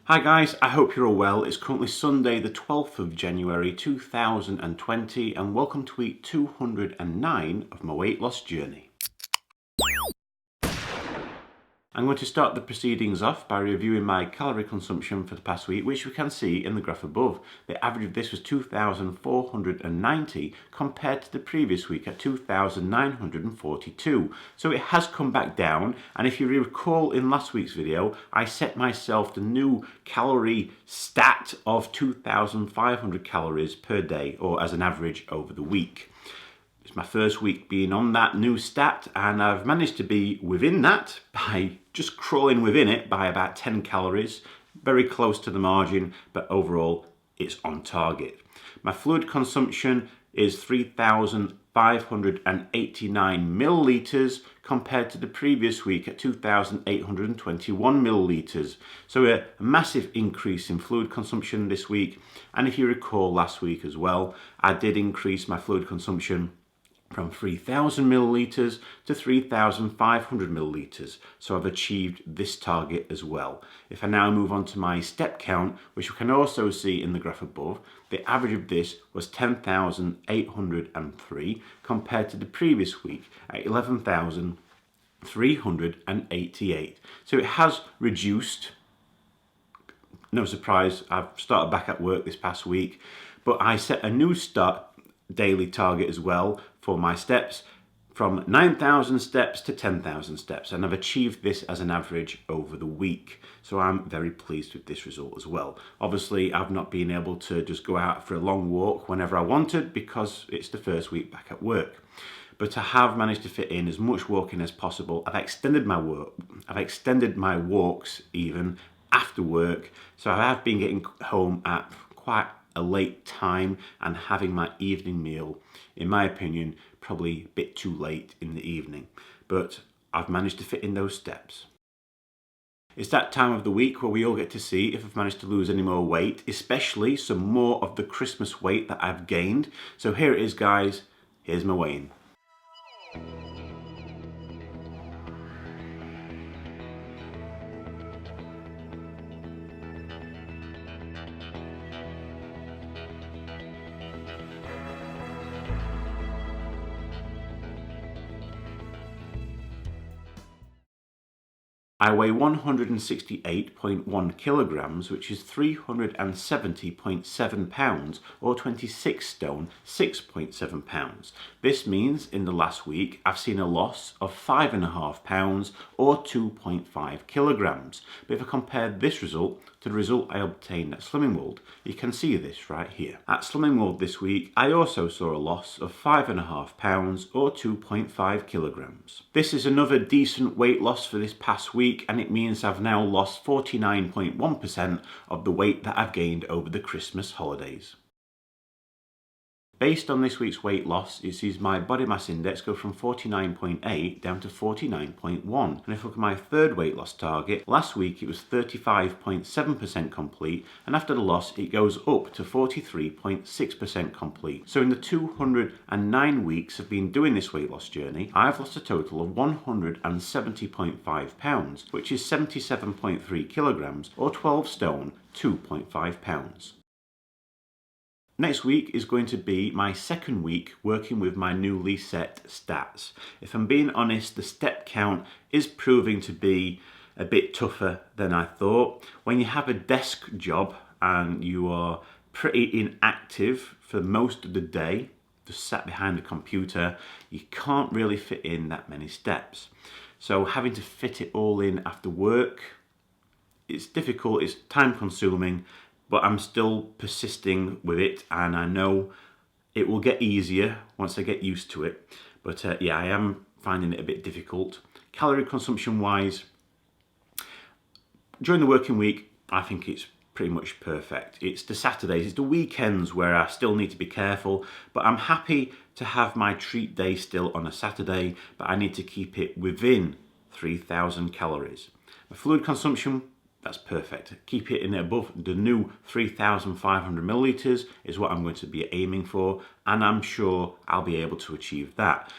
Hi guys, I hope you're all well. It's currently Sunday the 12th of January 2020 and welcome to week 209 of my weight loss journey. I'm going to start the proceedings off by reviewing my calorie consumption for the past week, which we can see in the graph above. The average of this was 2,490 compared to the previous week at 2,942. So it has come back down, and if you recall in last week's video, I set myself the new calorie stat of 2,500 calories per day, or as an average over the week. It's my first week being on that new stat, and I've managed to be within that by just crawling within it by about 10 calories, very close to the margin, but overall it's on target. My fluid consumption is 3,589 millilitres compared to the previous week at 2,821 millilitres. So a massive increase in fluid consumption this week, and if you recall last week as well, I did increase my fluid consumption from 3,000 millilitres to 3,500 millilitres. So I've achieved this target as well. If I now move on to my step count, which you can also see in the graph above, the average of this was 10,803 compared to the previous week at 11,388. So it has reduced. No surprise, I've started back at work this past week, but I set a new daily target as well for my steps from 9,000 steps to 10,000 steps, and I've achieved this as an average over the week. So I'm very pleased with this result as well. Obviously, I've not been able to just go out for a long walk whenever I wanted because it's the first week back at work. But I have managed to fit in as much walking as possible. I've extended my walks even after work. So I have been getting home at quite a late time and having my evening meal, in my opinion, probably a bit too late in the evening. But I've managed to fit in those steps. It's that time of the week where we all get to see if I've managed to lose any more weight, especially some more of the Christmas weight that I've gained. So here it is, guys. Here's my weigh-in. I weigh 168.1 kilograms, which is 370.7 pounds, or 26 stone, 6.7 pounds. This means in the last week I've seen a loss of 5.5 pounds, or 2.5 kilograms. But if I compare this result to the result I obtained at Slimming World, you can see this right here. At Slimming World this week, I also saw a loss of 5.5 pounds, or 2.5 kilograms. This is another decent weight loss for this past week, and it means I've now lost 49.1% of the weight that I've gained over the Christmas holidays. Based on this week's weight loss, it sees my body mass index go from 49.8 down to 49.1. And if I look at my third weight loss target, last week it was 35.7% complete, and after the loss it goes up to 43.6% complete. So in the 209 weeks I've been doing this weight loss journey, I've lost a total of 170.5 pounds, which is 77.3 kilograms, or 12 stone, 2.5 pounds. Next week is going to be my second week working with my newly set stats. If I'm being honest, the step count is proving to be a bit tougher than I thought. When you have a desk job and you are pretty inactive for most of the day, just sat behind the computer, you can't really fit in that many steps. So having to fit it all in after work, it's difficult, it's time consuming, but I'm still persisting with it, and I know it will get easier once I get used to it. But yeah, I am finding it a bit difficult. Calorie consumption wise, during the working week, I think it's pretty much perfect. It's the Saturdays, it's the weekends where I still need to be careful, but I'm happy to have my treat day still on a Saturday, but I need to keep it within 3,000 calories. My fluid consumption, that's perfect. Keep it in above the new 3,500 millilitres is what I'm going to be aiming for, and I'm sure I'll be able to achieve that.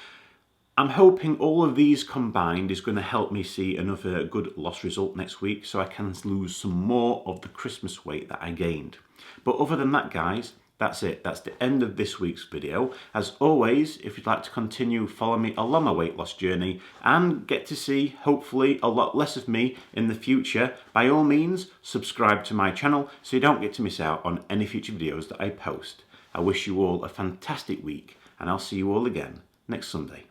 I'm hoping all of these combined is going to help me see another good loss result next week so I can lose some more of the Christmas weight that I gained. But other than that, guys, that's it. That's the end of this week's video. As always, if you'd like to continue following me along my weight loss journey and get to see, hopefully, a lot less of me in the future, by all means, subscribe to my channel so you don't get to miss out on any future videos that I post. I wish you all a fantastic week, and I'll see you all again next Sunday.